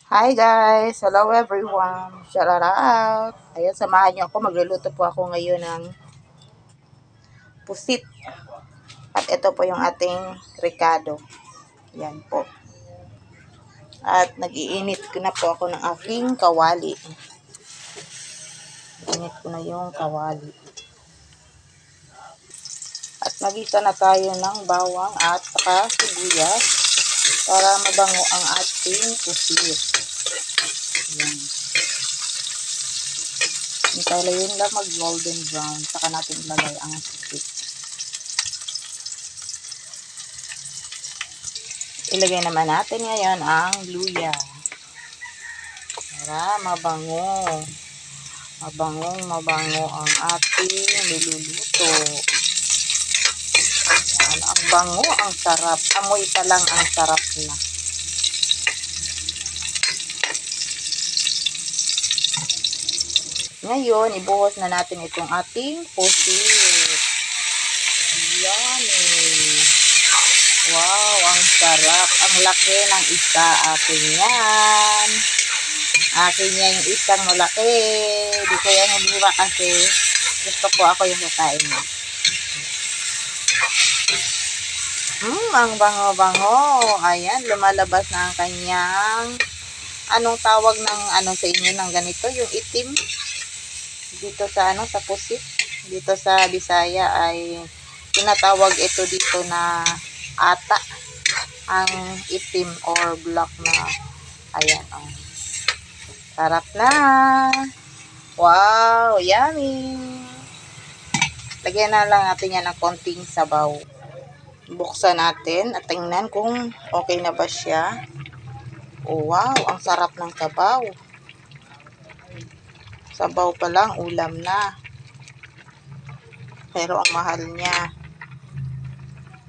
Hi guys! Hello everyone! Shout out! Ayan, samahan niyo ako. Magluluto po ako ngayon ng pusit. At ito po yung ating ricado. Yan po. At nag-iinit ko na po ako ng aking kawali. Init ko na yung kawali. At magisa na tayo ng bawang at saka sibuyas para mabango ang ating pusit. Yan. Hintayin lang mag-golden brown. Saka natin ilagay ang pusit. Ilagay naman natin ngayon ang luya. Para mabango. Mabango ang ating niluluto. Ayan, ang bango, ang sarap. Amoy pa lang ang sarap na. Ngayon, ibuhos na natin itong ating pusit. Yummy! Wow, ang sarap. Ang laki ng isa. Akin yan. Akin yan yung isang malaki. Di ko yan humiwa kasi gusto ko ako yung kakain mo. Ang bango-bango. Ayan, lumalabas na ang kanyang anong tawag ng sa inyo ng ganito, yung itim. Dito sa sa pusit. Dito sa Bisaya ay tinatawag ito dito na ata. Ang itim or black na ayan, oh. Sarap na. Wow, yummy. Lagyan na lang natin yan ng konting sabaw. Buksan natin at tingnan kung okay na ba siya. Oh, wow, ang sarap ng sabaw. Sabaw pa lang, ulam na. Pero ang mahal niya.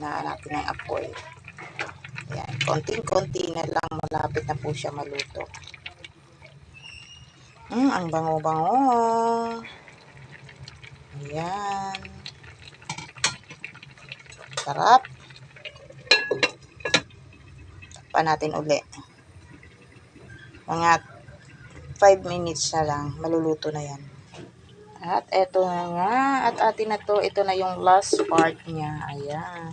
Na natin ang apoy. Ayan, konting-konti na lang, malapit na po siya maluto. Ang bango-bango. Ayan. Sarap. Pa natin uli. Mga 5 minutes na lang, maluluto na yan. At eto na nga, at atin na to, ito na yung last part niya. Ayan.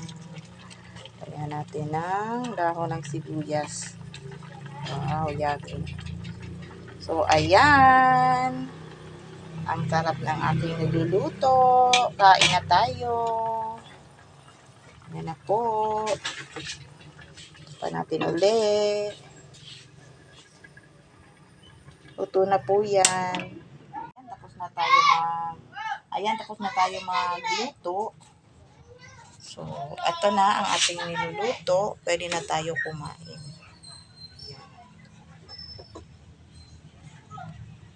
Lagyan natin ng dahon ng sibuyas. Wow, yummy. So, ayan. Ang sarap ng ating niluluto. Kain na tayo. Ayan na po. Pa natin ulit. Luto na po yan. Ayan, tapos na tayo magluto. So, ito na ang ating niluluto. Pwede na tayo kumain.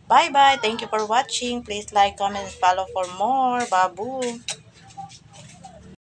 Bye-bye. Thank you for watching. Please like, comment, and follow for more. Babu.